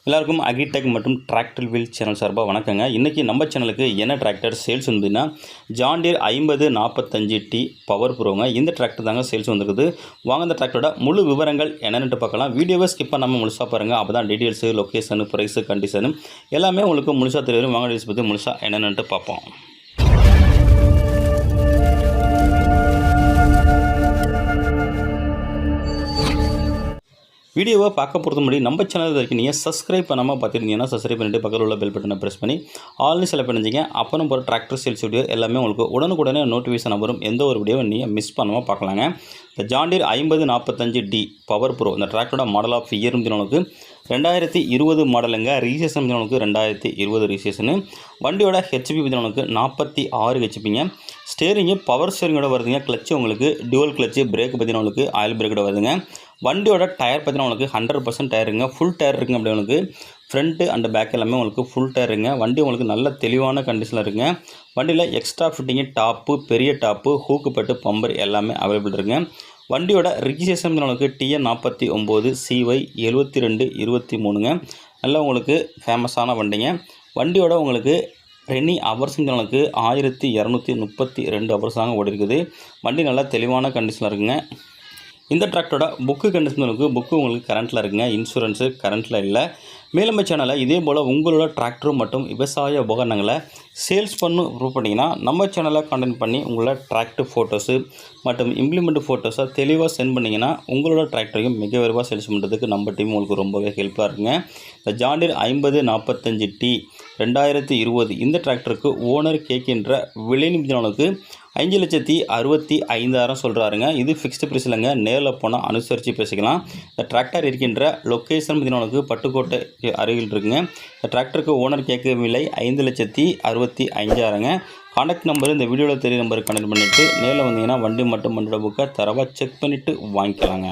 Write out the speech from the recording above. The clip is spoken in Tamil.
எல்லாருக்கும் அக்ரிடெக் மற்றும் டிராக்டர் வீல் சேனல் சார்பாக வணக்கங்க. இன்றைக்கி நம்ம சேனலுக்கு என்ன டிராக்டர் சேல்ஸ் வந்துன்னா ஜான் டீர் 5045T பவர் ப்ரோங்க. இந்த டிராக்டர் தாங்க சேல்ஸ் வந்துருக்குது. வாங்க இந்த டிராக்டரோட முழு விவரங்கள் என்னென்னு பார்க்கலாம். வீடியோவை ஸ்கிப் பண்ணாமல் முழுசாக பாருங்கள். அப்போ தான் டீட்டெயில்ஸு, லொக்கேஷனு, ப்ரைஸு, கண்டிஷனு எல்லாமே உங்களுக்கு முழுசாக தெரியும். வாங்க டீல்ஸ் பற்றி முழுசாக என்னென்னுட்டு பார்ப்போம். வீடியோவை பார்க்க பொறுத்த முடியும் நம்ம சேனல் வரைக்கும் நீங்கள் சப்ஸ்கிரைப் பண்ணாமல் பார்த்துருந்தீங்கன்னா சப்ஸ்கிரைப் பண்ணிவிட்டு பக்கத்தில் உள்ள பெல் பட்டனை ப்ரெஸ் பண்ணி ஆல்னு செலக்ட் பண்ணிச்சிங்க. அப்புறம் போகிற டிராக்டர் சேல்ஸ் வீடியோ எல்லாமே உங்களுக்கு உடனுக்குடனே நோட்டிஃபிகேஷன் வரும். எந்த ஒரு வீடியோவை நீங்கள் மிஸ் பண்ணாமல் பார்க்கலாங்க. இந்த John deer 5045D power bro இந்த டிராக்டரோட மாடல் ஆஃப் இயர் உங்களுக்கு 2020 மாடலுங்க. ரிஜிஸ்ட்ரேஷன் உங்களுக்கு 2020 ரிஜிஸ்ட்ரேஷனு. வண்டியோட ஹெச்பி உங்களுக்கு 46 ஹெச்பிங்க. ஸ்டேரிங்கு பவர் ஸ்டேரிங்கோட வருதுங்க. கிளச்சு உங்களுக்கு டியூவல் கிளச்சு. பிரேக் பார்த்தீங்கன்னா உங்களுக்கு ஆயில் பிரேக்கோட வருதுங்க. வண்டியோட டயர் பார்த்தீங்கன்னா உங்களுக்கு 100% டயருங்க. ஃபுல் டயர் இருக்குங்க. அப்படி உங்களுக்கு ஃப்ரண்ட்டு அண்ட் பேக் எல்லாமே உங்களுக்கு ஃபுல் டயருங்க. வண்டி உங்களுக்கு நல்ல தெளிவான கண்டிஷனில் இருக்குங்க. வண்டியில் எக்ஸ்ட்ரா ஃபிட்டிங்கு, டாப்பு, பெரிய டாப்பு, ஹூக்கு பட்டு, பம்பர் எல்லாமே அவைலபிள் இருக்குங்க. வண்டியோட ரிஜிஸ்ட்ரேஷன் உங்களுக்கு TN49 CY 7223ங்க. நல்லா உங்களுக்கு ஃபேமஸான வண்டிங்க. வண்டியோட உங்களுக்கு ரன்னிங் ஹவர்ஸ் உங்களுக்கு 1232 ஹவர்ஸ் தாங்க ஓடி இருக்குது. வண்டி நல்லா தெளிவான கண்டிஷனில் இருக்குங்க. இந்த டிராக்டரோட புக்கு கண்டிஷனுக்கு புக்கு உங்களுக்கு கரண்ட்டில் இருக்குங்க. இன்சூரன்ஸு கரண்ட்டில் இல்லை. மேலும் சேனலில் இதே போல் உங்களோட டிராக்டர் மற்றும் விவசாய உபகரணங்களை சேல்ஸ் ப்ரூவ் பண்ணிங்கன்னா நம்ம சேனலை கான்டெக்ட் பண்ணி உங்களோட டிராக்டர் ஃபோட்டோஸு மற்றும் இம்ப்ளிமெண்ட் ஃபோட்டோஸை தெளிவாக சென்ட் பண்ணிங்கன்னா உங்களோட டிராக்டரையும் மிக விரைவாக சேல்ஸ் பண்ணுறதுக்கு நம்ம டீம் உங்களுக்கு ரொம்பவே ஹெல்ப்பாக இருக்குங்க. இந்த ஜான் டீர் 5045T 2020 இந்த டிராக்டருக்கு ஓனர் கேட்கின்ற விலை நிமிடங்களுக்கு 5,65,000 சொல்கிறாருங்க. இது ஃபிக்ஸ்டு ப்ரைஸ் இல்லைங்க. நேரில் போனால் அனுசரித்து பேசிக்கலாம். இந்த டிராக்டர் இருக்கின்ற லொக்கேஷன் பார்த்தீங்கன்னா பட்டுக்கோட்டை அருகில் இருக்குங்க. இந்த டிராக்டருக்கு ஓனர் கேட்க விலை 5,65,000ங்க. கான்டாக்ட் நம்பர் இந்த வீடியோவில் தெரிய நம்பருக்கு கனெக்ட் பண்ணிவிட்டு நேரில் வந்தீங்கன்னா வண்டி மட்டும் வண்டியோட புக்கை தரவாக செக் பண்ணிவிட்டு வாங்கிக்கலாங்க.